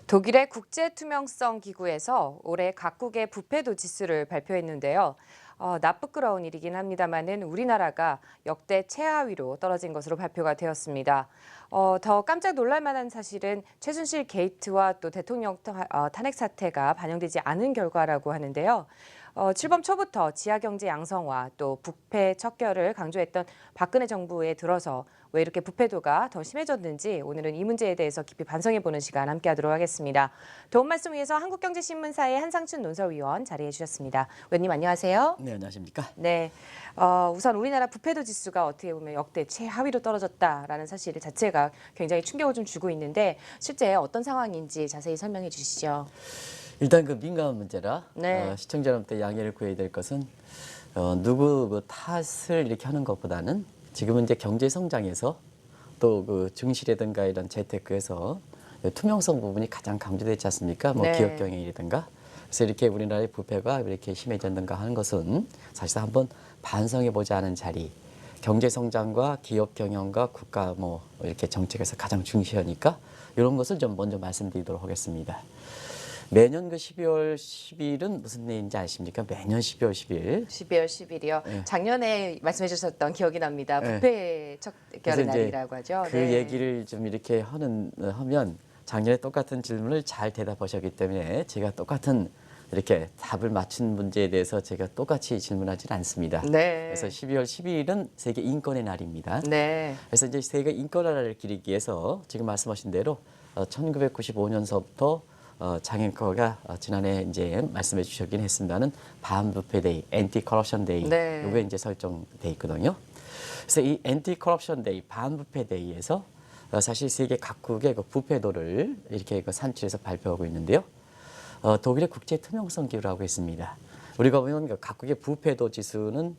독일의 국제투명성 기구에서 올해 각국의 부패도 지수를 발표했는데요. 나쁘끄러운 일이긴 합니다만은 우리나라가 역대 최하위로 떨어진 것으로 발표가 되었습니다. 더 깜짝 놀랄 만한 사실은 최순실 게이트와 또 대통령 탄핵 사태가 반영되지 않은 결과라고 하는데요. 출범 초부터 지하경제 양성화 또 부패 척결을 강조했던 박근혜 정부에 들어서 왜 이렇게 부패도가 더 심해졌는지 오늘은 이 문제에 대해서 깊이 반성해보는 시간 함께하도록 하겠습니다. 도움 말씀 위해서 한국경제신문사의 한상춘 논설위원 자리해 주셨습니다. 의원님 안녕하세요. 네, 안녕하십니까? 네, 우선 우리나라 부패도 지수가 어떻게 보면 역대 최하위로 떨어졌다라는 사실 자체가 굉장히 충격을 좀 주고 있는데 실제 어떤 상황인지 자세히 설명해 주시죠. 일단 그 민감한 문제라 네. 시청자님한테 양해를 구해야 될 것은 누구 그 탓을 이렇게 하는 것보다는 지금은 이제 경제 성장에서 또 그 증시라든가 이런 재테크에서 투명성 부분이 가장 강조되지 않습니까? 뭐 네. 기업 경영이라든가. 그래서 이렇게 우리나라의 부패가 이렇게 심해졌는가 하는 것은 사실상 한번 반성해 보자 하는 자리. 경제 성장과 기업 경영과 국가 뭐 이렇게 정책에서 가장 중시하니까 이런 것을 좀 먼저 말씀드리도록 하겠습니다. 매년 그 12월 10일은 무슨 일인지 아십니까? 매년 12월 10일. 12월 10일이요. 네. 작년에 말씀해 주셨던 기억이 납니다. 네. 부패 그래서 척결의 이제 날이라고 하죠. 그 네. 얘기를 좀 이렇게 하면 작년에 똑같은 질문을 잘 대답하셨기 때문에 제가 똑같은 이렇게 답을 맞춘 문제에 대해서 제가 똑같이 질문하지는 않습니다. 네. 그래서 12월 12일은 세계 인권의 날입니다. 네. 그래서 이제 세계 인권의 날을 기리기 위해서 지금 말씀하신 대로 1995년서부터 장앵커가 지난해 이제 말씀해 주셨긴 했습니다는 반부패 데이, 엔티 커럽션 데이 네. 요게 이제 설정돼 있거든요. 그래서 이 엔티 커럽션 데이, 반부패 데이에서 사실 세계 각국의 그 부패도를 이렇게 그 산출해서 발표하고 있는데요. 독일의 국제 투명성 기구라고 있습니다. 우리가 보면 그 각국의 부패도 지수는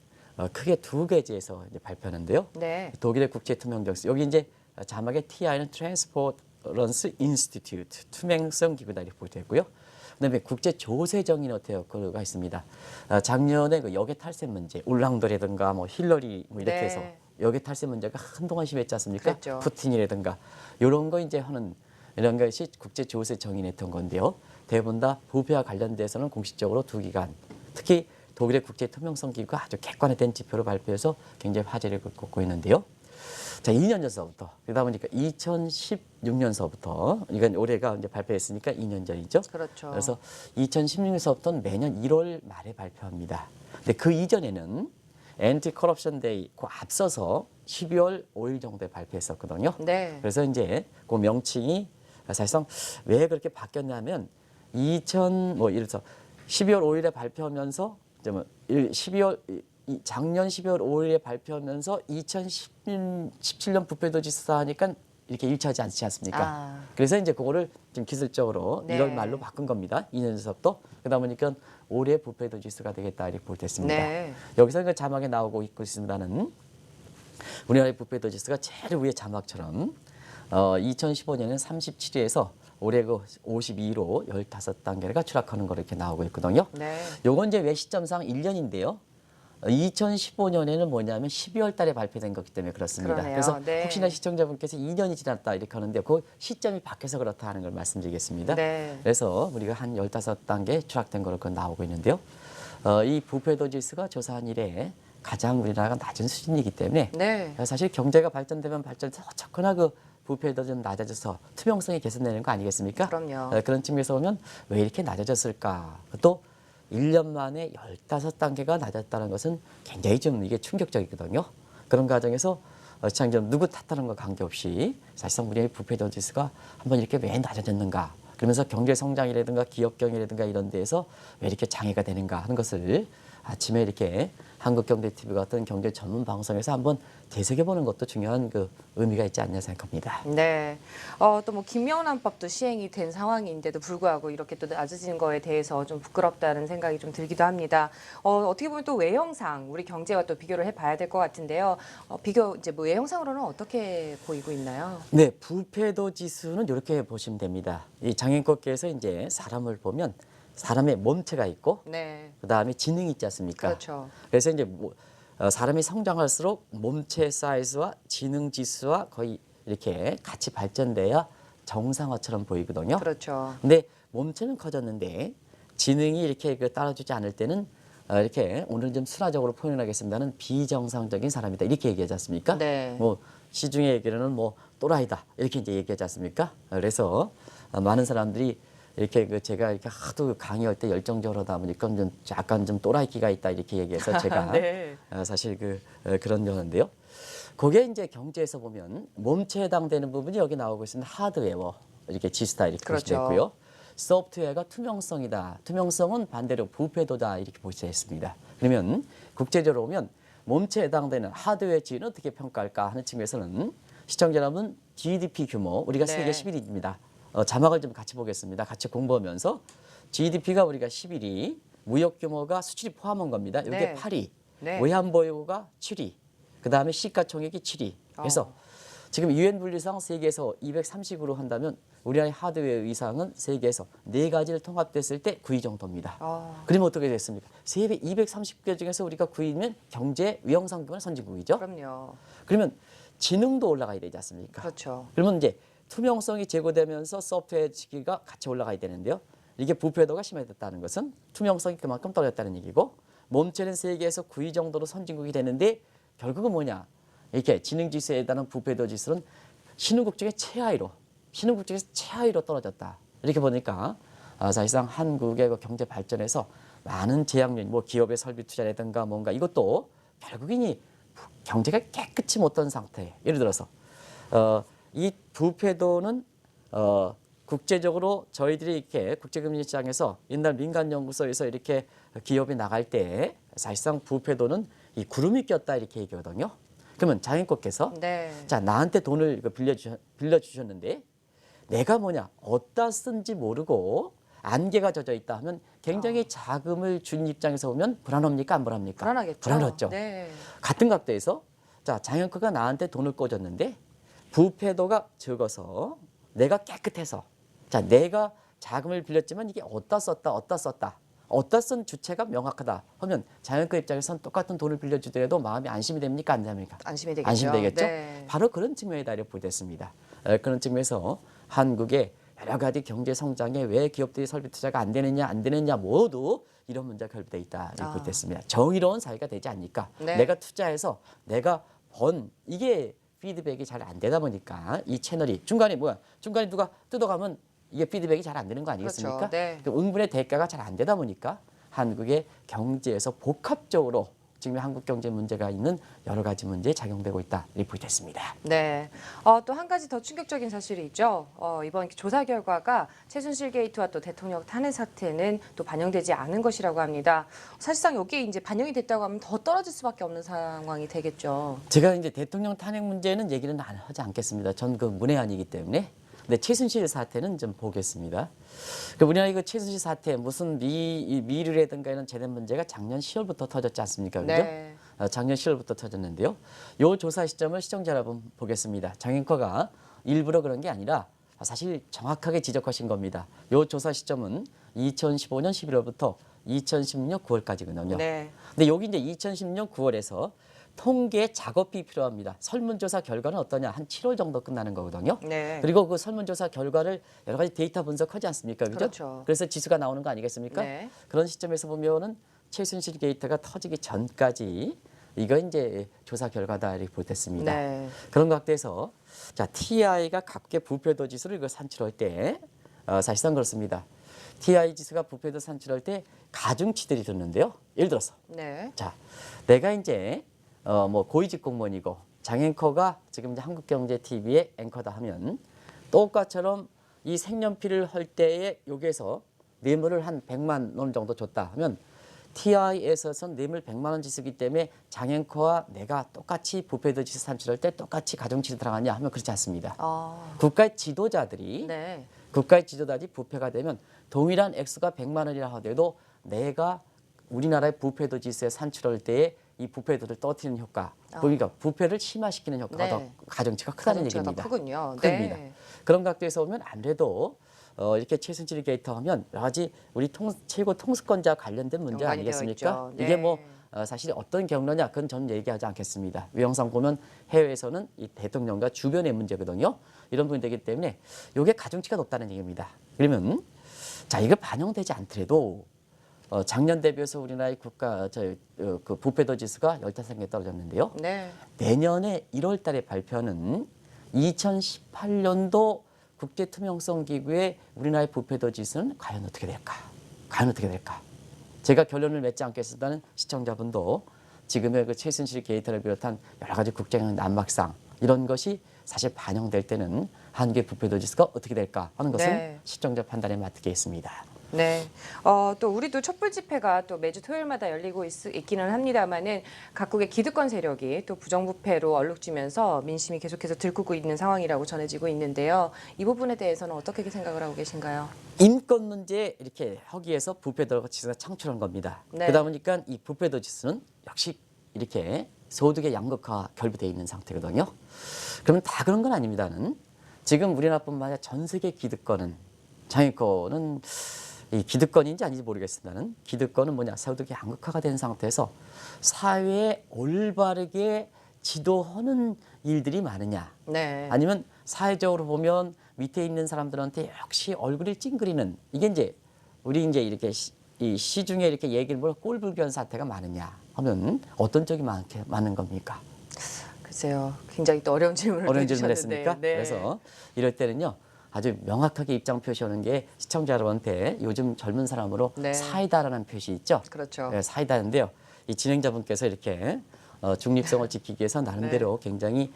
크게 두 개지에서 이제 발표하는데요. 네. 독일의 국제 투명성 여기 이제 자막에 TI는 트랜스퍼런스 인스티튜트 투명성 기구다 이렇게 보여있고요. 그다음에 국제 조세 정의 네트워크가 있습니다. 작년에 그 역의 탈세 문제, 울랑도라든가 뭐 힐러리 뭐 이렇게 네. 해서 역의 탈세 문제가 한동안 심했지 않습니까? 그렇죠. 푸틴이라든가 이런 거 이제 하는 이런 것이 국제 조세 정의 네트워크 건데요. 대부분 다 부패와 관련돼서는 공식적으로 두 기관, 특히 독일의 국제 투명성 기구가 아주 객관화된 지표를 발표해서 굉장히 화제를 끌고 있는데요. 자, 2년 전서부터 그러다 보니까 2016년서부터 이건 올해가 이제 발표했으니까 2년 전이죠. 그렇죠. 그래서 2016년서부터는 매년 1월 말에 발표합니다. 근데 그 이전에는 엔티 커럽션 데이 그 앞서서 12월 5일 정도에 발표했었거든요. 네. 그래서 이제 그 명칭이 사실상 왜 그렇게 바뀌었냐면 뭐 예를 들어서 12월 5일에 발표하면서 이제 뭐 12월 작년 12월 5일에 발표하면서 2017년 부패도 지수 하니까 이렇게 일치하지 않지 않습니까? 아. 그래서 이제 그거를 좀 기술적으로 네. 1월 말로 바꾼 겁니다. 2년 전부터. 그러다 보니까 올해 부패도 지수가 되겠다 이렇게 보겠습니다. 네. 여기서 그 자막에 나오고 있고 있습니다는 우리나라의 부패도 지수가 제일 위에 자막처럼 2015년에는 37위에서 올해 그 52로 15단계가 추락하는 거 이렇게 나오고 있거든요. 네. 요건 이제 왜 시점상 1년인데요. 2015년에는 뭐냐면 12월 달에 발표된 거기 때문에 그렇습니다. 그러네요. 그래서 네. 혹시나 시청자분께서 2년이 지났다 이렇게 하는데 그 시점이 바뀌어서 그렇다 하는 걸 말씀드리겠습니다. 네. 그래서 우리가 한 15단계 추락된 거로 나오고 있는데요. 이 부패도 지수가 조사한 이래 가장 우리나라가 낮은 수준이기 때문에 네. 사실 경제가 발전되면 발전해서 어쨌거나 그 부패도 좀 낮아져서 투명성이 개선되는 거 아니겠습니까? 그럼요. 그런 측면에서 보면 왜 이렇게 낮아졌을까? 또 1년 만에 15단계가 낮았다는 것은 굉장히 좀 이게 충격적이거든요. 그런 과정에서 시장점 누구 탓하는 거 관계없이 사실상 우리의 부패도 지수가 한번 이렇게 왜 낮아졌는가? 그러면서 경제 성장이라든가 기업 경영이라든가 이런 데에서 왜 이렇게 장애가 되는가 하는 것을 아침에 이렇게 한국경제TV 같은 경제 전문 방송에서 한번 되새겨보는 것도 중요한 그 의미가 있지 않냐 생각합니다. 네. 또 뭐 김영란법도 시행이 된 상황인데도 불구하고 이렇게 또 낮아진 거에 대해서 좀 부끄럽다는 생각이 좀 들기도 합니다. 어떻게 보면 또 외형상 우리 경제와 또 비교를 해봐야 될 것 같은데요. 이제 뭐 외형상으로는 어떻게 보이고 있나요? 네, 부패도 지수는 이렇게 보시면 됩니다. 이 장애인권께서 이제 사람을 보면 사람의 몸체가 있고 네. 그다음에 지능이 있지 않습니까? 그렇죠. 그래서 이제 사람이 성장할수록 몸체 사이즈와 지능 지수와 거의 이렇게 같이 발전돼야 정상화처럼 보이거든요. 그렇죠. 근데 몸체는 커졌는데 지능이 이렇게 따라주지 않을 때는 이렇게 오늘은 좀 순화적으로 표현하겠습니다는 비정상적인 사람이다 이렇게 얘기하지 않습니까? 네. 뭐 시중에 얘기로는 뭐 또라이다 이렇게 이제 얘기하지 않습니까? 그래서 많은 사람들이 이렇게 제가 이렇게 하도 강의할 때 열정적으로 하다 보니까 좀 약간 좀 또라이기가 있다 이렇게 얘기해서 제가 네. 사실 그런 거는데요. 그게 이제 경제에서 보면 몸체에 해당되는 부분이 여기 나오고 있습니다. 하드웨어 이렇게 지스타 이렇게 보시면 그렇죠. 되고요. 소프트웨어가 투명성이다. 투명성은 반대로 부패도다 이렇게 보시면 있습니다. 그러면 국제적으로 보면 몸체에 해당되는 하드웨어 지위는 어떻게 평가할까 하는 측면에서는 시청자 여러분 GDP 규모 우리가 네. 세계 11위입니다. 자막을 좀 같이 보겠습니다. 같이 공부하면서 GDP가 우리가 11위, 무역 규모가 수출이 포함한 겁니다. 이게 네. 8위, 네. 외환 보유고가 7위, 그 다음에 시가총액이 7위. 그래서 지금 유엔 분류상 세계에서 230으로 한다면 우리나라의 하드웨어 위상은 세계에서 네 가지를 통합됐을 때 9위 정도입니다. 그러면 어떻게 됐습니까? 세계 230개 중에서 우리가 9위면 경제 위험상국은 선진국이죠. 그럼요. 그러면 지능도 올라가야 되지 않습니까? 그렇죠. 그러면 이제 투명성이 제고되면서 소프트웨어 지기가 같이 올라가야 되는데요. 이게 부패도가 심해졌다는 것은 투명성이 그만큼 떨어졌다는 얘기고 몸체는 세계에서 9위 정도로 선진국이 되는데 결국은 뭐냐? 이렇게 지능지수에 해당하는 부패도 지수는 신흥국 중에 최하위로 신흥국 중에서 최하위로 떨어졌다. 이렇게 보니까 사실상 한국의 경제 발전에서 많은 제약면, 뭐 기업의 설비 투자라든가 뭔가 이것도 결국은 이 경제가 깨끗이 못된 상태. 예를 들어서 이 부패도는 국제적으로 저희들이 이렇게 국제금융시장에서 옛날 민간연구소에서 이렇게 기업이 나갈 때 사실상 부패도는 이 구름이 꼈다 이렇게 얘기하거든요. 그러면 장인권께서 네. 자 나한테 돈을 빌려주셨는데 내가 뭐냐 어디다 쓴지 모르고 안개가 젖어 있다 하면 굉장히 자금을 준 입장에서 보면 불안합니까 안 불안합니까? 불안하겠죠. 불안하죠. 네. 같은 각도에서 자 장영크가 나한테 돈을 꿔줬는데 부패도가 적어서 내가 깨끗해서 자 내가 자금을 빌렸지만 이게 어디다 쓴 주체가 명확하다 하면 장영크 입장에서는 똑같은 돈을 빌려주더라도 마음이 안심이 됩니까 안 됩니까? 안심이 되겠죠. 안심이 되겠죠. 네. 바로 그런 측면에 달려 보됐습니다. 그런 측면에서 한국의 여러 가지 경제 성장에 왜 기업들이 설비 투자가 안 되느냐 모두 이런 문제가 결부돼 있다 이렇게 됐습니다. 정의로운 사회가 되지 않을까? 네. 내가 투자해서 내가 번 이게 피드백이 잘 안 되다 보니까 이 채널이 중간에 누가 뜯어가면 이게 피드백이 잘 안 되는 거 아니겠습니까? 그렇죠. 네. 그 응분의 대가가 잘 안 되다 보니까 한국의 경제에서 복합적으로 지금 한국 경제 문제가 있는 여러 가지 문제에 작용되고 있다 이렇게 됐습니다. 네. 또 한 가지 더 충격적인 사실이 있죠. 이번 조사 결과가 최순실 게이트와 또 대통령 탄핵 사태는 또 반영되지 않은 것이라고 합니다. 사실상 여기에 이제 반영이 됐다고 하면 더 떨어질 수밖에 없는 상황이 되겠죠. 제가 이제 대통령 탄핵 문제는 얘기는 하지 않겠습니다. 전 그 문외한이기 때문에. 근데 최순실 사태는 좀 보겠습니다. 우리나라 이거 최순실 사태 무슨 미르라든가 이런 제된 문제가 작년 10월부터 터졌지 않습니까? 그죠? 네. 작년 10월부터 터졌는데요. 요 조사 시점을 시청자 여러분 보겠습니다. 장앵커가 일부러 그런 게 아니라 사실 정확하게 지적하신 겁니다. 요 조사 시점은 2015년 11월부터 2016년 9월까지거든요. 네. 근데 여기 이제 2016년 9월에서 통계 작업이 필요합니다. 설문조사 결과는 어떠냐? 한 7월 정도 끝나는 거거든요. 네. 그리고 그 설문조사 결과를 여러 가지 데이터 분석하지 않습니까? 그죠? 그렇죠. 그래서 지수가 나오는 거 아니겠습니까? 네. 그런 시점에서 보면은 최순실 게이트가 터지기 전까지 이거 이제 조사 결과다 이렇게 보됐습니다. 네. 그런 각도에서 자 TI가 각계 부패도 지수를 이거 산출할 때 사실상 그렇습니다. TI 지수가 부패도 산출할 때 가중치들이 듣는데요. 예를 들어서 네. 자 내가 이제 뭐 고위직 공무원이고 장앵커가 지금 이제 한국경제TV의 앵커다 하면 똑같처럼 이 색연필을 할 때에 여기에서 뇌물을 한 100만 원 정도 줬다 하면 TI에서선 뇌물 100만 원 지수기 때문에 장앵커와 내가 똑같이 부패도 지수 산출할 때 똑같이 가중치를 들어가냐 하면 그렇지 않습니다. 국가의 지도자들이 네. 국가의 지도자들이 부패가 되면 동일한 액수가 100만 원이라 하더라도 내가 우리나라의 부패도 지수에 산출할 때에 이 부패도를 떨어뜨리는 효과, 그러니까 부패를 심화시키는 효과가 네. 더 가중치가 크다는 가중치가 더 얘기입니다. 크군요. 큽니다. 네. 그런 각도에서 보면 아무래도 이렇게 최순실 게이트 하면 여러 가지 우리 최고 통수권자 관련된 문제 연관이 되어 아니겠습니까? 있죠. 네. 이게 뭐 사실 어떤 경로냐 그건 저는 얘기하지 않겠습니다. 이 영상 보면 해외에서는 이 대통령과 주변의 문제거든요. 이런 부분이 되기 때문에 이게 가중치가 높다는 얘기입니다. 그러면 자 이거 반영되지 않더라도 작년 대비해서 우리나라의 그 부패도 지수가 15개 떨어졌는데요. 네. 내년에 1월 달에 발표하는 2018년도 국제투명성기구의 우리나라의 부패도 지수는 과연 어떻게 될까? 과연 어떻게 될까? 제가 결론을 맺지 않겠습니다는 시청자분도 지금의 그 최순실 게이트를 비롯한 여러 가지 국제적 난막상 이런 것이 사실 반영될 때는 한국의 부패도 지수가 어떻게 될까 하는 것은 네. 시청자 판단에 맡기게 있습니다. 네. 또 우리도 촛불 집회가 또 매주 토요일마다 열리고 있기는 합니다만은 각국의 기득권 세력이 또 부정부패로 얼룩지면서 민심이 계속해서 들끓고 있는 상황이라고 전해지고 있는데요. 이 부분에 대해서는 어떻게 생각을 하고 계신가요? 인권 문제에 이렇게 허기에서 부패도 지수가 창출한 겁니다. 네. 그러다 보니까 이 부패도 지수는 역시 이렇게 소득의 양극화 결부되어 있는 상태거든요. 그러면 다 그런 건 아닙니다는 지금 우리나라뿐만 아니라 전 세계 기득권은 장애권은 이 기득권인지 아닌지 모르겠습니다는 기득권은 뭐냐 소득이 양극화가 된 상태에서 사회에 올바르게 지도하는 일들이 많으냐 네. 아니면 사회적으로 보면 밑에 있는 사람들한테 역시 얼굴이 찡그리는 이게 이제 우리 이제 이렇게 이 시중에 이렇게 얘기를 뭐 꼴불견 사태가 많으냐 하면 어떤 쪽이 많은 겁니까? 글쎄요. 굉장히 또 어려운 질문을 어려운 질문을 해주셨는데. 했습니까? 네. 그래서 이럴 때는요. 아주 명확하게 입장 표시하는 게 시청자 여러분한테 요즘 젊은 사람으로 네. 사이다라는 표시 있죠? 그렇죠. 네, 사이다인데요. 이 진행자분께서 이렇게 중립성을 지키기 위해서 나름대로 굉장히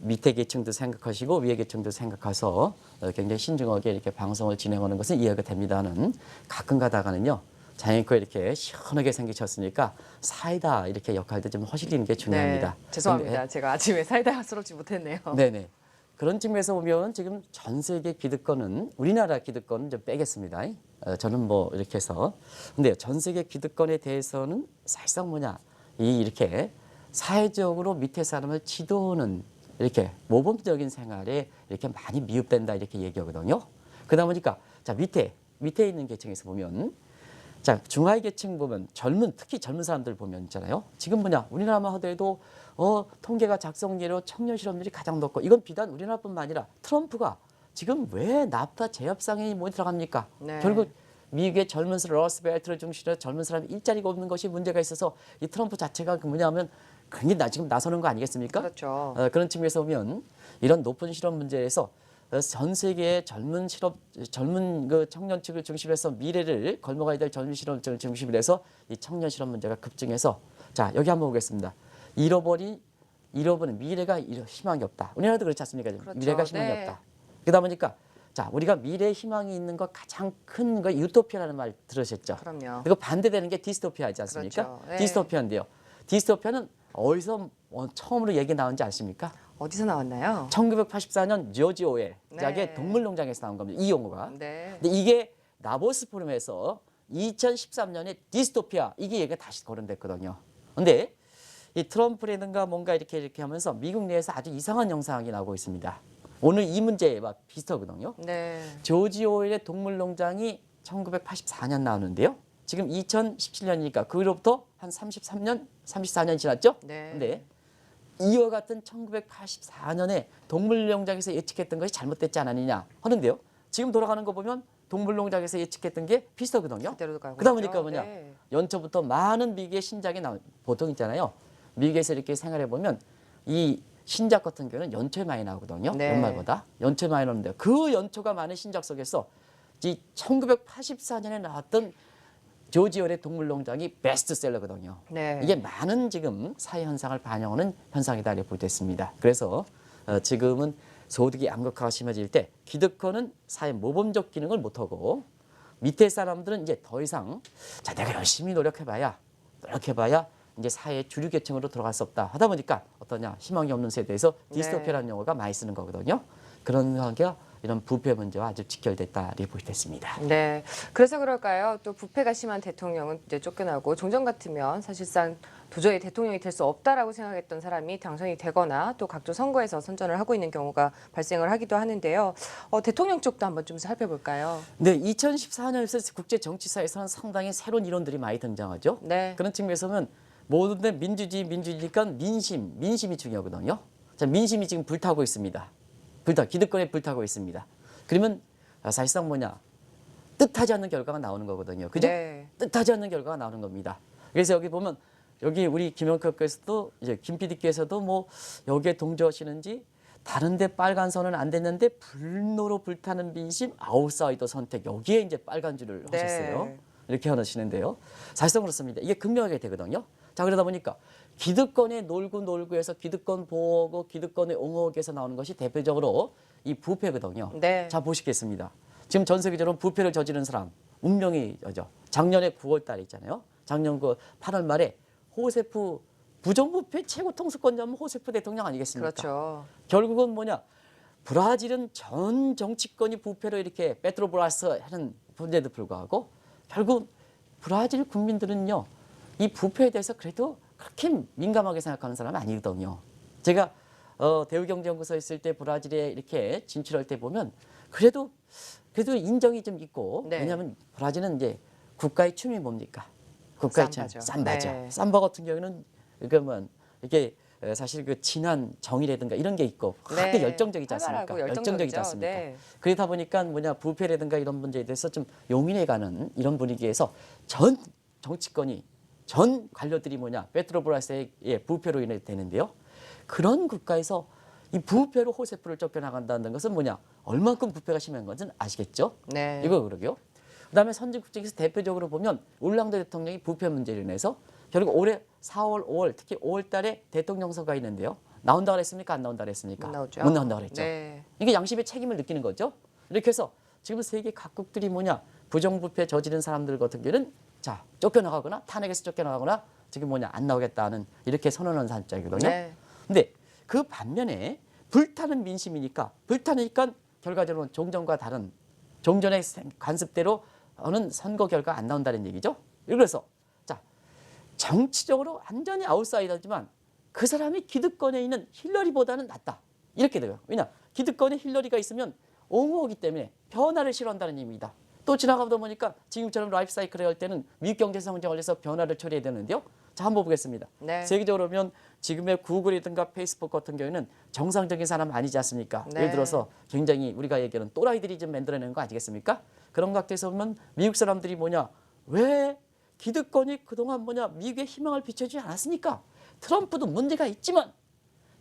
밑에 계층도 생각하시고 위에 계층도 생각해서 굉장히 신중하게 이렇게 방송을 진행하는 것은 이해가 됩니다는 가끔 가다가는요. 자연코 이렇게 시원하게 생기셨으니까 사이다 이렇게 역할도 좀 하시는 게 중요합니다. 네. 죄송합니다. 근데 제가 아침에 사이다스럽지 못했네요. 네네. 그런 측면에서 보면 지금 전 세계 기득권은 우리나라 기득권은 좀 빼겠습니다. 저는 뭐 이렇게 해서 근데 전 세계 기득권에 대해서는 사실상 뭐냐 이렇게 사회적으로 밑에 사람을 지도하는 이렇게 모범적인 생활에 이렇게 많이 미흡된다 이렇게 얘기하거든요. 그러다 보니까 자 밑에 있는 계층에서 보면 자 중하위 계층 보면 특히 젊은 사람들 보면 있잖아요. 지금 뭐냐 우리나라만 하더라도 통계가 작성되로 청년 실업률이 가장 높고 이건 비단 우리나라뿐만 아니라 트럼프가 지금 왜 나프타 재협상에 뭐 들어갑니까? 네. 결국 미국의 젊은 사람 러스트벨트를 중심으로 젊은 사람이 일자리가 없는 것이 문제가 있어서 이 트럼프 자체가 뭐냐면 굉장히 지금 나서는 거 아니겠습니까? 그렇죠. 그런 측면에서 보면 이런 높은 실업 문제에서 전 세계의 젊은 그 청년 측을 중심해서 미래를 걸어가야 될 젊은 실업을 중심으로 해서 이 청년 실업 문제가 급증해서 자 여기 한번 보겠습니다. 잃어버린 미래가 희망이 없다. 우리나라도 그렇지 않습니까? 그렇죠. 미래가 희망이 네. 없다. 그러다 보니까 자 우리가 미래 희망이 있는 것 가장 큰 거 유토피아라는 말 들으셨죠? 그럼요. 그리고 반대되는 게 디스토피아지 않습니까? 그렇죠. 네. 디스토피아인데요. 디스토피아는 어디서 처음으로 얘기 나온지 아십니까? 어디서 나왔나요? 1984년 조지 오웰 네. 작의 동물농장에서 나온 겁니다. 이 용어가. 네. 근데 이게 나보스 포럼에서 2013년에 디스토피아 이게 얘기가 다시 거론됐거든요. 근데 이 트럼프라든가 뭔가 이렇게 하면서 미국 내에서 아주 이상한 영상이 나오고 있습니다. 오늘 이 문제에 막 비슷하거든요. 네. 조지 오웰의 동물농장이 1984년 나오는데요. 지금 2017년이니까 그로부터 한 34년 지났죠? 네. 근데 이와 같은 1984년에 동물농장에서 예측했던 것이 잘못됐지 않았느냐 하는데요. 지금 돌아가는 거 보면 동물농장에서 예측했던 게 비슷하거든요. 그대로 가고 그러다 있죠. 보니까 뭐냐 네. 연초부터 많은 미국의 신작이 보통 있잖아요. 미국에서 이렇게 생활해 보면 이 신작 같은 경우는 연초에 많이 나오거든요. 네. 연말보다 연초에 많이 나오는데 그 연초가 많은 신작 속에서 이 1984년에 나왔던 조지 오웰의 동물농장이 베스트셀러거든요. 네. 이게 많은 지금 사회 현상을 반영하는 현상이다 이렇게 볼 때 있습니다. 그래서 지금은 소득이 양극화가 심해질 때 기득권은 사회 모범적 기능을 못하고 밑에 사람들은 이제 더 이상 자 내가 열심히 노력해봐야 이제 사회의 주류 계층으로 들어갈 수 없다 하다 보니까 어떠냐 희망이 없는 세대에서 디스토피아라는 용어가 많이 쓰는 거거든요. 그런 관계가 이런 부패 문제와 아주 직결됐다 이렇게 볼 수 있습니다. 네. 그래서 그럴까요? 또 부패가 심한 대통령은 이제 쫓겨나고 종전 같으면 사실상 도저히 대통령이 될 수 없다라고 생각했던 사람이 당선이 되거나 또 각종 선거에서 선전을 하고 있는 경우가 발생을 하기도 하는데요. 대통령 쪽도 한번 좀 살펴볼까요? 네, 2014년에서 국제 정치사에서는 상당히 새로운 이론들이 많이 등장하죠. 네. 그런 측면에서는 모든데 민주주의니까 민심이 중요하거든요. 자, 민심이 지금 불타고 있습니다. 기득권에 불타고 있습니다. 그러면 사실상 뭐냐? 뜻하지 않는 결과가 나오는 거거든요. 그죠? 네. 뜻하지 않는 결과가 나오는 겁니다. 그래서 여기 보면 여기 우리 김영철께서도 이제 김 PD께서도 뭐 여기에 동조하시는지 다른데 빨간 선은 안 됐는데 분노로 불타는 민심 아웃사이더 선택 여기에 이제 빨간 줄을 네. 하셨어요. 이렇게 하시는데요. 사실상 그렇습니다. 이게 극명하게 되거든요. 자, 그러다 보니까 기득권에 놀고 해서 기득권 보호하고 기득권에 옹호하기 위해서 나오는 것이 대표적으로 이 부패거든요. 네. 자, 보시겠습니다. 지금 전 세계적으로 부패를 저지른 사람 운명이 작년에 9월 달에 있잖아요. 작년 8월 말에 호세프 부정부패 최고 통수권자면 호세프 대통령 아니겠습니까? 그렇죠. 결국은 뭐냐? 브라질은 전 정치권이 부패로 이렇게 페트로브라스 하는 문제에도 불구하고 결국 브라질 국민들은요. 이 부패에 대해서 그래도 그렇게 민감하게 생각하는 사람은 아니거든요. 제가 대우경제연구소에 있을 때 브라질에 이렇게 진출할 때 보면 그래도 인정이 좀 있고 네. 왜냐하면 브라질은 이제 국가의 춤이 뭡니까? 국가의 춤 삼바죠. 삼바죠. 네. 삼바 같은 경우는 그러면 이게 사실 그 진한 정이라든가 이런 게 있고 그렇게 네. 열정적이지 않습니까? 활발하고 열정적이지 열정적이죠. 않습니까? 네. 그러다 보니까 뭐냐 부패라든가 이런 문제에 대해서 좀 용인해가는 이런 분위기에서 전 정치권이 전 관료들이 뭐냐 페트로브라스의 부패로 인해 되는데요. 그런 국가에서 이 부패로 호세프를 쫓겨나간다는 것은 뭐냐 얼만큼 부패가 심한 건지는 아시겠죠? 네. 이거 그러게요. 그다음에 선진국 중에서 대표적으로 보면 올랑드 대통령이 부패 문제로 인해서 결국 올해 4월, 5월 특히 5월 달에 대통령 선거가 있는데요. 나온다 그랬습니까? 안 나온다 그랬습니까? 못 나오죠. 못 나온다 그랬죠. 네. 이게 양심의 책임을 느끼는 거죠. 이렇게 해서 지금 세계 각국들이 뭐냐 부정부패 저지른 사람들 같은 경우는 자 쫓겨나가거나 탄핵에서 쫓겨나가거나 지금 뭐냐 안 나오겠다는 이렇게 선언한 사람들이거든요. 네. 근데 그 반면에 불타는 민심이니까 불타니까 결과적으로 종전과 다른 종전의 관습대로 하는 선거 결과 안 나온다는 얘기죠. 그래서 자 정치적으로 완전히 아웃사이더지만 그 사람이 기득권에 있는 힐러리보다는 낫다. 이렇게 돼요. 왜냐 기득권에 힐러리가 있으면 옹호하기 때문에 변화를 싫어한다는 의미입니다. 또 지나가다 보니까 지금처럼 라이프 사이클을 할 때는 미국 경제 성장을 해서 변화를 처리해야 되는데요. 자, 한번 보겠습니다. 네. 세계적으로 보면 지금의 구글이든가 페이스북 같은 경우에는 정상적인 사람 아니지 않습니까? 네. 예를 들어서 굉장히 우리가 얘기하는 또라이들이 좀 만들어내는 거 아니겠습니까? 그런 각도에서 보면 미국 사람들이 뭐냐? 왜 기득권이 그동안 뭐냐? 미국에 희망을 비춰주지 않았습니까? 트럼프도 문제가 있지만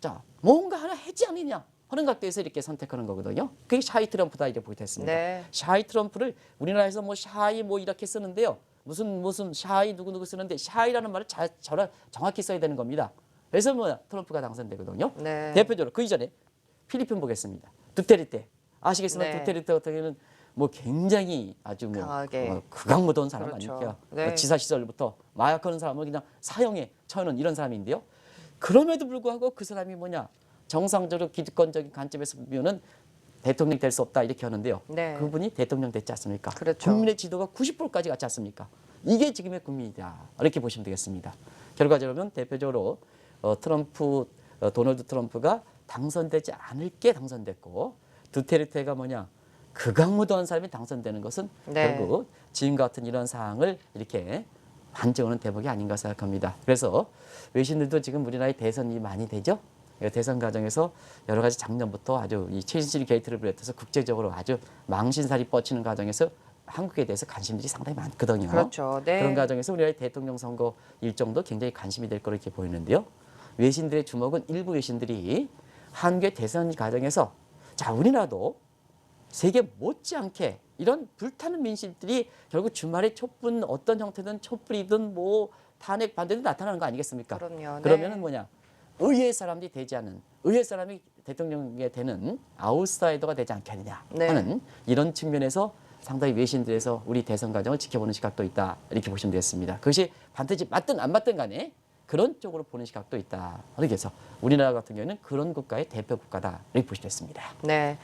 자 뭔가 하나 하지 않느냐 하는 각도에서 이렇게 선택하는 거거든요. 그게 샤이 트럼프다 이렇게 보게 됐습니다. 네. 샤이 트럼프를 우리나라에서 뭐 샤이 뭐 이렇게 쓰는데요. 무슨 샤이 누구 쓰는데 샤이라는 말을 정확히 써야 되는 겁니다. 그래서 뭐야 트럼프가 당선되거든요. 네. 대표적으로 그 이전에 필리핀 보겠습니다. 두테르테 아시겠지만 네. 두테르테 같은 경우는 뭐 굉장히 아주 뭐 강하게. 극악무도한 사람 그렇죠. 아닙니까? 네. 지사 시절부터 마약하는 사람을 그냥 사형에 처하는 이런 사람인데요. 그럼에도 불구하고 그 사람이 뭐냐 정상적으로 기득권적인 관점에서 보면은 대통령이 될 수 없다 이렇게 하는데요. 네. 그분이 대통령 됐지 않습니까? 그렇죠. 국민의 지도가 90%까지 갔지 않습니까? 이게 지금의 국민이다. 이렇게 보시면 되겠습니다. 결과적으로 대표적으로 도널드 트럼프가 당선되지 않을 게 당선됐고 두테르테가 뭐냐 극악무도한 사람이 당선되는 것은 네. 결국 지금 같은 이런 사항을 이렇게 반증하는 대목이 아닌가 생각합니다. 그래서 외신들도 지금 우리나라에 대선이 많이 되죠. 대선 과정에서 여러 가지 작년부터 아주 이 최순실 게이트를 비롯해서 국제적으로 아주 망신살이 뻗치는 과정에서 한국에 대해서 관심들이 상당히 많거든요. 그렇죠. 네. 그런 과정에서 우리나라의 대통령 선거 일정도 굉장히 관심이 될 거로 이렇게 보이는데요. 외신들의 주목은 일부 외신들이 한국의 대선 과정에서 자 우리나라도 세계 못지않게 이런 불타는 민심들이 결국 주말에 촛불 어떤 형태든 촛불이든 뭐 탄핵 반대도 나타나는 거 아니겠습니까? 그럼요. 네. 그러면은 뭐냐 의회 사람들이 되지 않은 의회 사람이 대통령에 되는 아웃사이더가 되지 않겠느냐 네. 하는 이런 측면에서 상당히 외신들에서 우리 대선 과정을 지켜보는 시각도 있다 이렇게 보시면 되겠습니다. 그것이 반드시 맞든 안 맞든 간에 그런 쪽으로 보는 시각도 있다. 그래서 우리나라 같은 경우는 그런 국가의 대표 국가다 이렇게 보시면 됐습니다. 네.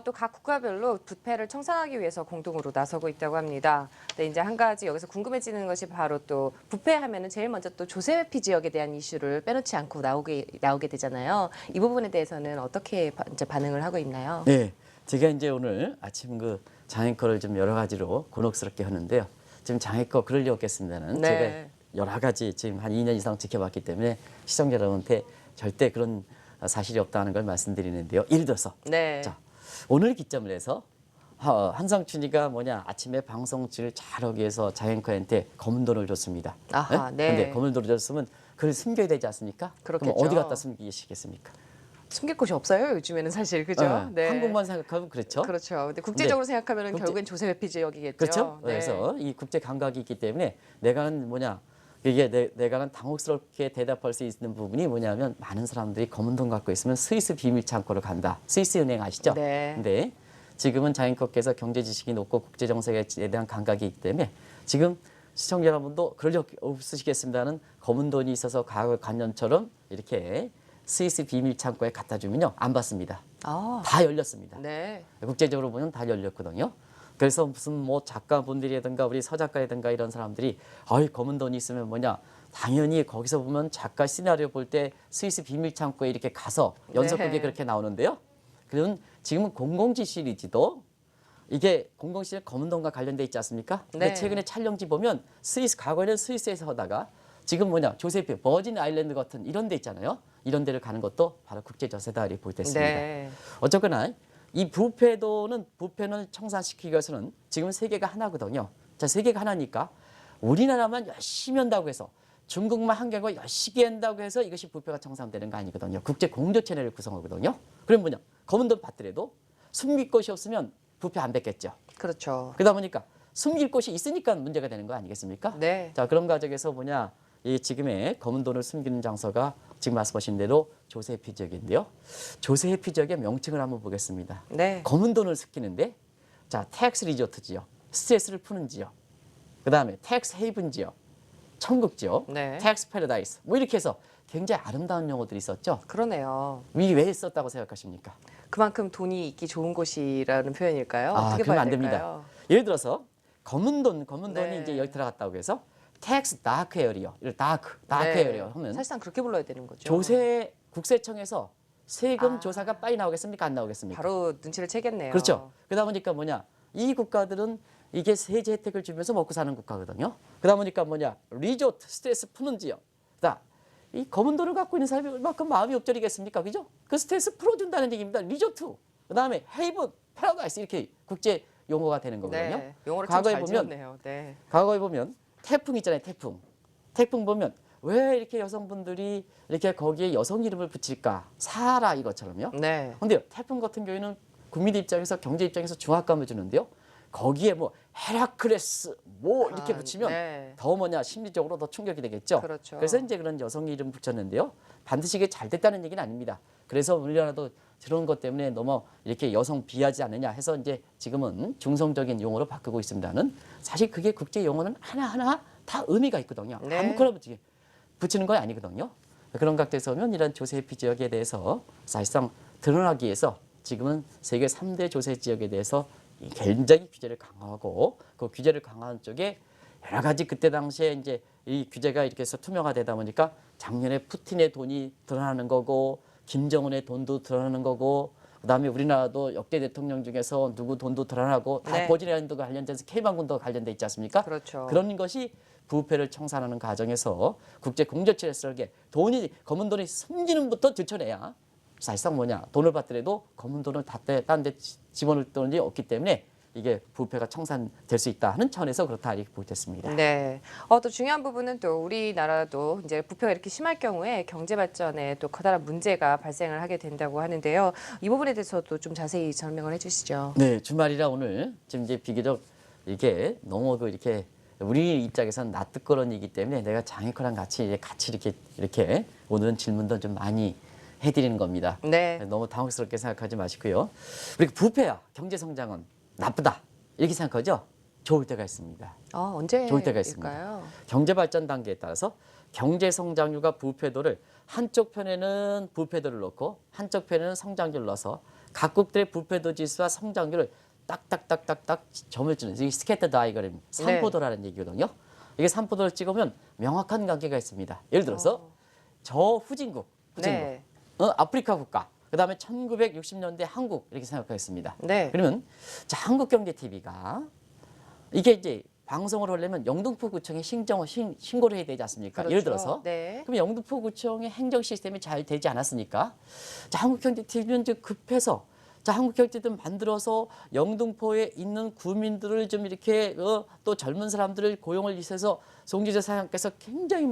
또 각 국가별로 부패를 청산하기 위해서 공동으로 나서고 있다고 합니다. 근데 이제 한 가지 여기서 궁금해지는 것이 바로 또 부패하면은 제일 먼저 또 조세피 지역에 대한 이슈를 빼놓지 않고 나오게 되잖아요. 이 부분에 대해서는 어떻게 이제 반응을 하고 있나요? 네, 제가 이제 오늘 아침 그 장앵커를 좀 여러 가지로 곤혹스럽게 하는데요. 지금 장앵커 그러려고 했습니다는 네. 제가 여러 가지 지금 한 2년 이상 지켜봤기 때문에 시청자 여러분한테 절대 그런 사실이 없다는 걸 말씀드리는데요. 예를 들어서 네. 자, 오늘 기점을 해서 한상춘이가 뭐냐 아침에 방송질을 잘하기 위해서 자앵커한테 검은 돈을 줬습니다. 아하, 네. 근데 검은 돈을 줬으면 그걸 숨겨야 되지 않습니까? 그럼 그렇겠죠. 어디 갖다 숨기시겠습니까? 숨길 곳이 없어요. 요즘에는 사실 그죠? 네. 한국만 생각하면 그렇죠. 그렇죠. 근데 국제적으로 생각하면 국제- 결국엔 조세 회피 지역이겠죠. 그렇죠. 네. 그래서 이 국제 감각이 있기 때문에 내가는 뭐냐 이게 내가는 당혹스럽게 대답할 수 있는 부분이 뭐냐면 많은 사람들이 검은 돈 갖고 있으면 스위스 비밀 창고를 간다. 스위스 은행 아시죠? 네. 근데 지금은 자인커께서 경제 지식이 높고 국제 정세에 대한 감각이 있기 때문에 지금 시청자 여러분도 그럴 적 없으시겠습니다는 검은 돈이 있어서 과거 관념처럼 이렇게 스위스 비밀 창고에 갖다 주면요 안 받습니다. 아, 다 열렸습니다. 네. 국제적으로 보면 다 열렸거든요. 그래서 무슨 뭐 작가분들이라든가 우리 서작가라든가 이런 사람들이 검은 돈이 있으면 뭐냐 당연히 거기서 보면 작가 시나리오 볼 때 스위스 비밀 창고에 이렇게 가서 연속극에 네. 그렇게 나오는데요. 그런 지금은 공공지 시리즈도 이게 공공시리즈 검은 돈과 관련돼 있지 않습니까? 근데 네. 최근에 촬영지 보면 스위스 과거에는 스위스에서 하다가 지금 뭐냐 조세피 버진 아일랜드 같은 이런 데 있잖아요. 이런 데를 가는 것도 바로 국제조세다 이렇게 보됐습니다. 네. 어쨌거나 이 부패는 청산시키기 위해서는 지금 세계가 하나거든요. 자, 세계가 하나니까 우리나라만 열심히 한다고 해서 중국만 한개고 열심히 한다고 해서 이것이 부패가 청산되는 거 아니거든요. 국제 공조 체내를 구성하거든요. 그럼 뭐냐? 검은 돈 받더라도 숨길 곳이 없으면 부패 안 받겠죠. 그렇죠. 그러다 보니까 숨길 곳이 있으니까 문제가 되는 거 아니겠습니까? 네. 자, 그런 과정에서 뭐냐? 이 지금의 검은 돈을 숨기는 장소가 지금 말씀하신 대로 조세피 지역인데요. 조세피 지역의 명칭을 한번 보겠습니다. 네. 검은 돈을 숨기는데 자, 텍스 리조트 지역, 스트레스를 푸는 지역, 그다음에 텍스 헤이븐 지역, 천국 지역, 네. 텍스 패러다이스 뭐 이렇게 해서 굉장히 아름다운 용어들이 있었죠. 그러네요. 이 왜 썼다고 생각하십니까? 그만큼 돈이 있기 좋은 곳이라는 표현일까요? 어떻게 그러면 봐야 안 될까요? 됩니다. 예를 들어서 검은 돈이 네. 이제 여기 들어갔다고 해서 텍스 다크 에어리어, 다크 네. 에어리어 하면 사실상 그렇게 불러야 되는 거죠. 조세 국세청에서 세금 아. 조사가 빨리 나오겠습니까? 안 나오겠습니까? 바로 눈치를 채겠네요. 그렇죠. 그러다 보니까 뭐냐 이 국가들은 이게 세제 혜택을 주면서 먹고 사는 국가거든요. 그러다 보니까 뭐냐 리조트 스트레스 푸는 지역. 이 검은 돈을 갖고 있는 사람이 얼마큼 마음이 엎드리겠습니까? 그죠? 그 스트레스 풀어준다는 얘기입니다. 리조트. 그다음에 헤이븐, 패러다이스 이렇게 국제 용어가 되는 거거든요. 네. 용어를 과거에 잘 보면 지었네요. 네. 과거에 보면 태풍 있잖아요. 태풍 보면 왜 이렇게 여성분들이 이렇게 거기에 여성 이름을 붙일까? 사하라 이것처럼요. 네. 근데요, 태풍 같은 경우에는 국민 입장에서 경제 입장에서 중압감을 주는데요. 거기에 뭐 헤라클레스 뭐 이렇게 붙이면 네. 더 뭐냐 심리적으로 더 충격이 되겠죠. 그렇죠. 그래서 이제 그런 여성 이름 붙였는데요. 반드시 이게 잘 됐다는 얘기는 아닙니다. 그래서 우리나라도 저런 것 때문에 너무 이렇게 여성 비하지 않느냐 해서 이제 지금은 중성적인 용어로 바꾸고 있습니다는 사실 그게 국제 용어는 하나하나 다 의미가 있거든요. 네. 아무거나 붙이는 건 아니거든요. 그런 각도에서 보면 이런 조세피 지역에 대해서 사실상 드러나기 위해서 지금은 세계 3대 조세 지역에 대해서 굉장히 규제를 강화하고 그 규제를 강화한 쪽에 여러 가지 그때 당시에 이제 이 규제가 이렇게 해서 투명화되다 보니까 작년에 푸틴의 돈이 드러나는 거고 김정은의 돈도 드러나는 거고 그다음에 우리나라도 역대 대통령 중에서 누구 돈도 드러나고 다 네. 버진아일랜드가 관련돼서 K방군도 관련돼 있지 않습니까? 그렇죠. 그런 것이 부패를 청산하는 과정에서 국제 공조체에서게 돈이 검은 돈이 숨기는부터 들춰내야 사실상 뭐냐 돈을 받더라도 검은 돈을 딴 데 집어넣을 돈이 없기 때문에 이게 부패가 청산될 수 있다 하는 차원에서 그렇다 이렇게 보겠습니다. 네. 또 중요한 부분은 또 우리나라도 이제 부패가 이렇게 심할 경우에 경제 발전에 또 커다란 문제가 발생을 하게 된다고 하는데요. 이 부분에 대해서도 좀 자세히 설명을 해주시죠. 네, 주말이라 오늘 지금 이제 비교적 이게 너무 이렇게 우리 입장에서는 낯뜨거런이기 때문에 내가 장애커랑 같이 이렇게 오늘은 질문도 좀 많이 해드리는 겁니다. 네. 너무 당혹스럽게 생각하지 마시고요. 우리 부패야 경제 성장은 나쁘다 이렇게 생각하죠? 좋을 때가 있습니다. 언제 좋을 때가 있습니다. 경제 발전 단계에 따라서 경제 성장률과 부패도를 한쪽 편에는 부패도를 놓고 한쪽 편에는 성장률을 넣어서 각국들의 부패도 지수와 성장률을 딱딱딱딱딱 점을 주는 이 스캐터 다이그램 삼포도라는 얘기거든요. 이게 삼포도를 찍으면 명확한 관계가 있습니다. 예를 들어서 저 후진국 네. 아프리카 국가 그다음에 1960년대 한국 이렇게 생각하겠습니다. 네. 그러면 자 한국경제TV가 이게 이제 방송을 하려면 영등포구청에 신고를 해야 되지 않습니까? 예를 들어서. 네. 그럼 영등포구청의 행정 시스템이 잘 되지 않았으니까 자, 한국경제TV는 이제 급해서 자, 한국경제TV 만들어서 영등포에 있는 구민들을 좀 이렇게 또 젊은 사람들을 고용을 위해서 송기재 사장께서 굉장히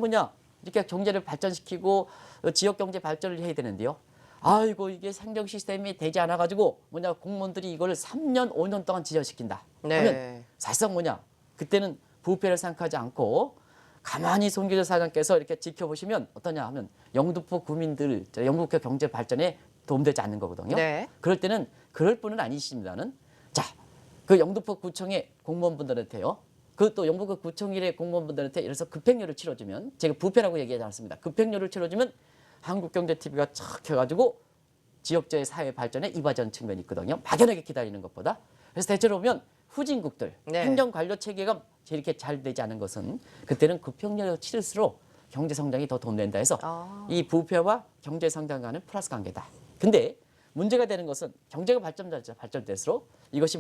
이렇게 경제를 발전시키고 지역 경제 발전을 해야 되는데요. 아이고 이게 행정 시스템이 되지 않아 가지고 공무원들이 이걸 3년 5년 동안 지연시킨다. 네. 그러면 사실상 그때는 부패를 생각하지 않고 가만히 송기재 사장께서 이렇게 지켜보시면 어떠냐 하면 영등포 구민들 영등포 경제 발전에 도움되지 않는 거거든요. 네. 그럴 때는 그럴 분은 아니십니다는 자, 그 영등포구청의 공무원분들한테요. 그 또 영등포구청의 공무원분들한테 이래서 급행료를 치러주면 제가 부패라고 얘기하지 않습니다. 급행료를 치러주면 한국경제TV가 척 해가지고 지역제의 사회 발전에 이바지하는 측면이 있거든요. 막연하게 기다리는 것보다. 그래서 대체로 보면 후진국들 네. 행정관료 체계가 이렇게 잘 되지 않은 것은 그때는 급행료를 치를수록 경제성장이 더 도움된다 해서 이 부패와 경제성장 간은 플러스 관계다. 근데 문제가 되는 것은 경제가 발전될수록 이것이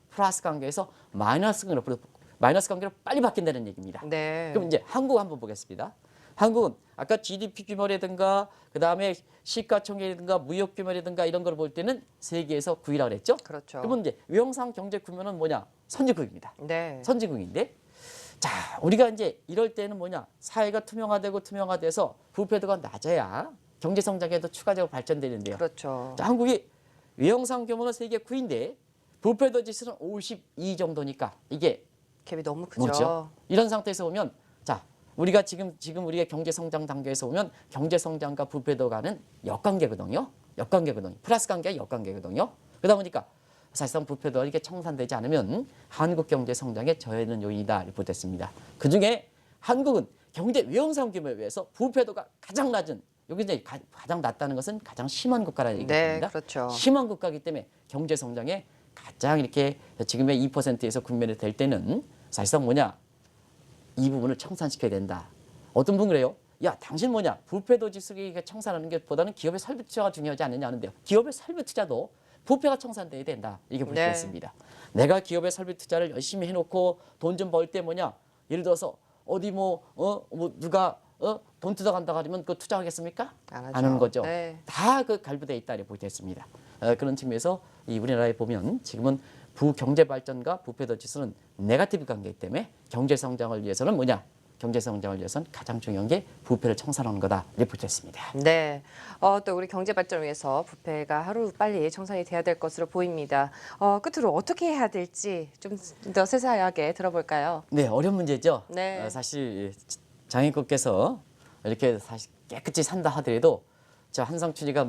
플러스 관계에서 마이너스 관계로 빨리 바뀐다는 얘기입니다. 네. 그럼 이제 한국 한번 보겠습니다. 한국은 아까 GDP 규모라든가 그다음에 시가총액이라든가 무역 규모라든가 이런 걸 볼 때는 세계에서 9위라고 그랬죠. 그렇죠. 그러면 이제 외형상 경제 규모는 선진국입니다. 네. 선진국인데 자, 우리가 이제 이럴 때는 사회가 투명화돼서 부패도가 낮아야 경제 성장에도 추가적으로 발전되는데요. 그렇죠. 자, 한국이 외형상 규모는 세계 9위인데 부패도 지수는 52 정도니까 이게 갭이 너무 크죠. 뭐죠? 이런 상태에서 보면 자, 우리가 지금 우리가 경제 성장 단계에서 보면 경제 성장과 부패도 간은 역관계거든요. 플러스 관계가 역관계거든요. 그러다 보니까 사실상 부패도가 이렇게 청산되지 않으면 한국 경제 성장에 저해는 요인이다 이렇게 보됐습니다. 그 중에 한국은 경제 외형상 규모에 비해서 부패도가 가장 낮은 여기 이제 가장 낮다는 것은 가장 심한 국가라는 얘기입니다. 네, 그렇죠. 심한 국가이기 때문에 경제 성장에 가장 이렇게 지금의 2%에서 국면이 될 때는 사실상 이 부분을 청산시켜야 된다. 어떤 분은 그래요? 야, 당신 부패도 지수가 청산하는 것보다는 기업의 설비 투자가 중요하지 않느냐 하는데요. 기업의 설비 투자도 부패가 청산돼야 된다. 이게 볼 수 네. 있습니다. 내가 기업의 설비 투자를 열심히 해놓고 돈 좀 벌 때 예를 들어서 어디 누가 돈 뜯어간다고 하면 그거 투자하겠습니까? 안 하죠. 안 하는 거죠. 네. 다 갈부되어 있다 이렇게 볼 수 있습니다. 그런 측면에서 이 우리나라에 보면 지금은 부경제 발전과 부패도 지수는 네거티브 관계이기 때문에 경제 성장을 위해서는 경제 성장을 위해서는 가장 중요한 게 부패를 청산하는 거다 이렇게 볼 수 있습니다. 네. 또 우리 경제 발전을 위해서 부패가 하루 빨리 청산이 돼야 될 것으로 보입니다. 끝으로 어떻게 해야 될지 좀 더 세세하게 들어볼까요? 네, 어려운 문제죠. 네. 사실 장인권께서 이렇게 사실 깨끗이 산다 하더라도 저 한상춘이가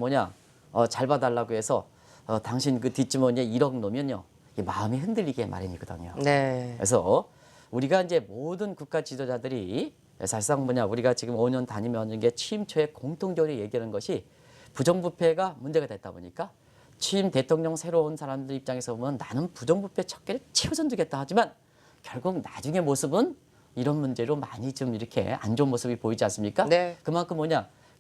잘 봐달라고 해서 당신 그 뒷주머니에 1억 넣으면요 이게 마음이 흔들리게 마련이거든요. 네. 그래서 우리가 이제 모든 국가 지도자들이 사실상 우리가 지금 5년 다니면 게 취임 초에 공통적으로 얘기하는 것이 부정부패가 문제가 됐다 보니까 취임 대통령 새로 온 사람들 입장에서 보면 나는 부정부패 척결을 최우선 두겠다 하지만 결국 나중에 모습은 이런 문제로 많이 좀 이렇게 안 좋은 모습이 보이지 않습니까? 네. 그만큼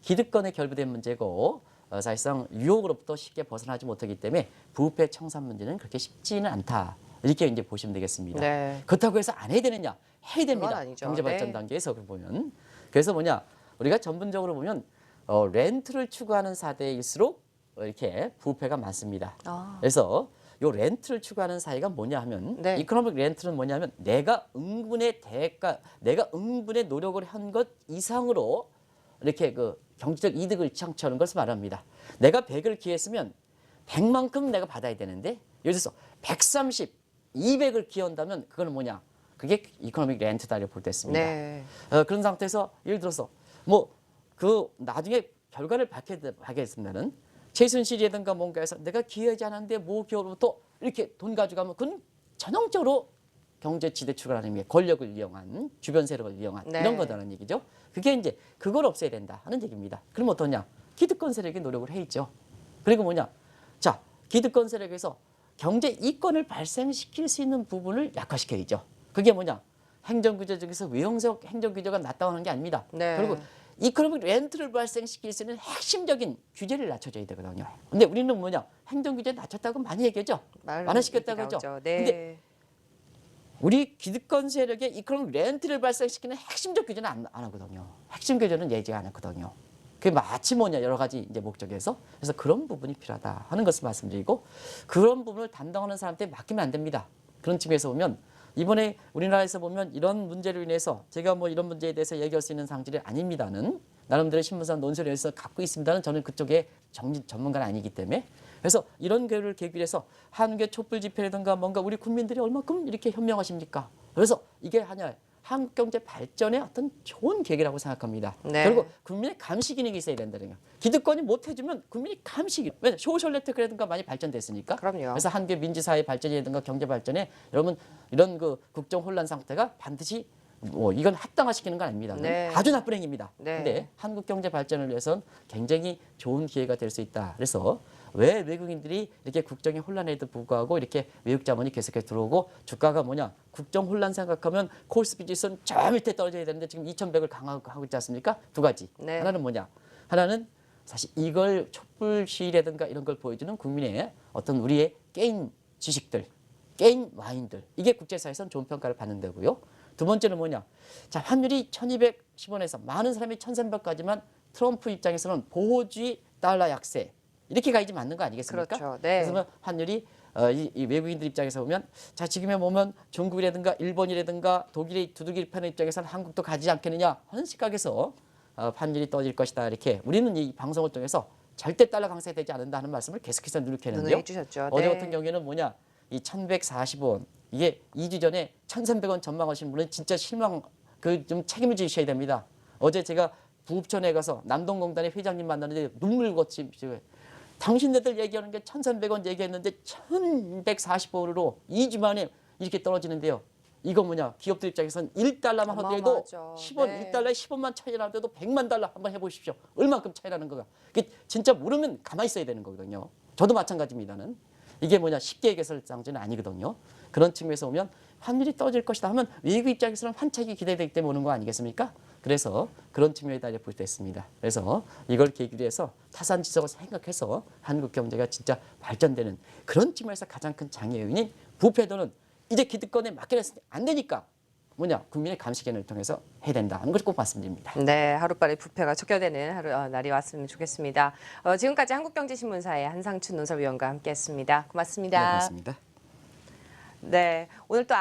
기득권에 결부된 문제고 사실상 유혹으로부터 쉽게 벗어나지 못하기 때문에 부패 청산 문제는 그렇게 쉽지는 않다. 이렇게 이제 보시면 되겠습니다. 네. 그렇다고 해서 안 해야 되느냐? 해야 됩니다. 그건 아니죠. 경제 발전 네. 단계에서 보면. 그래서 우리가 전문적으로 보면 렌트를 추구하는 사대일수록 이렇게 부패가 많습니다. 그래서 요 렌트를 추구하는 사회가 뭐냐 하면 네. 이코노믹 렌트는 뭐냐면 내가 응분의 노력을 한 것 이상으로 이렇게 그 경제적 이득을 창출하는 것을 말합니다. 내가 100을 기했으면 100만큼 내가 받아야 되는데 예를 들어서 130, 200을 기한다면 그거는 그게 이코노믹 렌트다 이렇게 볼 때 있습니다. 네. 그런 상태에서 예를 들어서 나중에 결과를 받겠습니다는 최순실이라든가 뭔가에서 내가 기여하지 않았는데 기여로부터 이렇게 돈 가져가면 그건 전형적으로 경제 지대 추구라는 의미의 권력을 이용한 주변 세력을 이용한 네. 이런 거다라는 얘기죠. 그게 이제 그걸 없애야 된다 하는 얘기입니다. 그럼 어떠냐? 기득권 세력이 노력을 해 있죠. 그리고 자, 기득권 세력에서 경제 이권을 발생시킬 수 있는 부분을 약화시켜야죠. 그게 행정규제 중에서 외형적 행정규제가 낮다고 하는 게 아닙니다. 네. 그리고 이코노믹 렌트를 발생시킬 수 있는 핵심적인 규제를 낮춰줘야 되거든요. 근데 우리는 행정규제 낮췄다고 많이 얘기하죠. 완화시켰다고 하죠. 네. 근데 우리 기득권 세력의 이코노믹 렌트를 발생시키는 핵심적 규제는 안 하거든요. 핵심 규제는 예지가 않았거든요. 그게 마치 뭐냐 여러 가지 이제 목적에서 그래서 그런 부분이 필요하다 하는 것을 말씀드리고 그런 부분을 담당하는 사람한테 맡기면 안 됩니다. 그런 측면에서 보면 이번에 우리나라에서 보면 이런 문제로 인해서 제가 뭐 이런 문제에 대해서 얘기할 수 있는 상질이 아닙니다는 나름대로 신문상 논설을 해서 갖고 있습니다는 저는 그쪽에 전문가는 아니기 때문에 그래서 이런 계획을 계기해서 한국의 촛불 집회라든가 뭔가 우리 국민들이 얼마큼 이렇게 현명하십니까? 그래서 이게 하냐 한국 경제 발전의 어떤 좋은 계기라고 생각합니다. 네. 그리고 국민의 감시 기능이 있어야 된다는 거예요. 기득권이 못 해주면 국민이 감시 왜냐 소셜 네트워크라든가 많이 발전됐으니까. 그럼요. 그래서 한국의 민주사회 발전이라든가 경제 발전에 여러분 이런 그 국정 혼란 상태가 반드시 뭐 이건 합당화시키는 건 아닙니다. 네. 아주 나쁜 행위입니다. 네. 근데 한국 경제 발전을 위해서는 굉장히 좋은 기회가 될 수 있다. 그래서 왜 외국인들이 이렇게 국정이 혼란에도 불구하고 이렇게 외국 자본이 계속해서 들어오고 주가가 뭐냐 국정 혼란 생각하면 코스피 지수는 저 밑에 떨어져야 되는데 지금 2,100을 강하고 있지 않습니까? 두 가지. 네. 하나는 뭐냐? 하나는 사실 이걸 촛불 시위라든가 이런 걸 보여주는 국민의 어떤 우리의 게임 지식들, 게임 마인드 이게 국제사회에서는 좋은 평가를 받는 데고요. 두 번째는 뭐냐? 자 환율이 1,210원에서 많은 사람이 1,300까지만 트럼프 입장에서는 보호주의 달러 약세 이렇게 가야지 맞는 거 아니겠습니까? 그렇죠. 네. 그래서 환율이 이 외국인들 입장에서 보면 자 지금에 보면 중국이라든가 일본이라든가 독일이 두둑이 파는 입장에서는 한국도 가지 않겠느냐 하는 시각에서 환율이 떨어질 것이다 이렇게 우리는 이 방송을 통해서 절대 달러 강세되지 않는다는 말씀을 계속해서 누룩했는데요. 눈을 주셨죠. 어제 네. 같은 경우에는 뭐냐 이 1,140원 이게 2주 전에 1,300원 전망하신 분은 진짜 실망 그 좀 책임을 지셔야 됩니다. 어제 제가 부읍천에 가서 남동공단의 회장님 만났는데 눈물 거치 당신네들 얘기하는 게 1,300원 얘기했는데 1,140원으로 2주 만에 이렇게 떨어지는데요. 이거 뭐냐 기업들 입장에서는 1달러만 하더라도 어마어마하죠. 10원 네. 1달러에 10원만 차이 나더라도 100만 달러 한번 해보십시오. 얼마큼 차이 나는 거가. 이게 진짜 모르면 가만히 있어야 되는 거거든요. 저도 마찬가지입니다는. 이게 뭐냐 쉽게 얘기해서 장제는 아니거든요. 그런 측면에서 보면 환율이 떨어질 것이다 하면 외국 입장에서는 환착이 기대되기 때문에 오는 거 아니겠습니까? 그래서 그런 측면에다 볼 때 있습니다. 그래서 이걸 계기로 해서 타산지석을 생각해서 한국 경제가 진짜 발전되는 그런 측면에서 가장 큰 장애 요인인 부패도는 이제 기득권에 맡겨놨을 때 안 되니까 뭐냐 국민의 감시 기능을 통해서 해야 된다 하는 걸 꼭 말씀드립니다. 네, 하루빨리 부패가 척결되는 날이 왔으면 좋겠습니다. 지금까지 한국경제신문사의 한상춘 논설위원과 함께했습니다. 고맙습니다. 네, 고맙습니다. 네, 오늘 또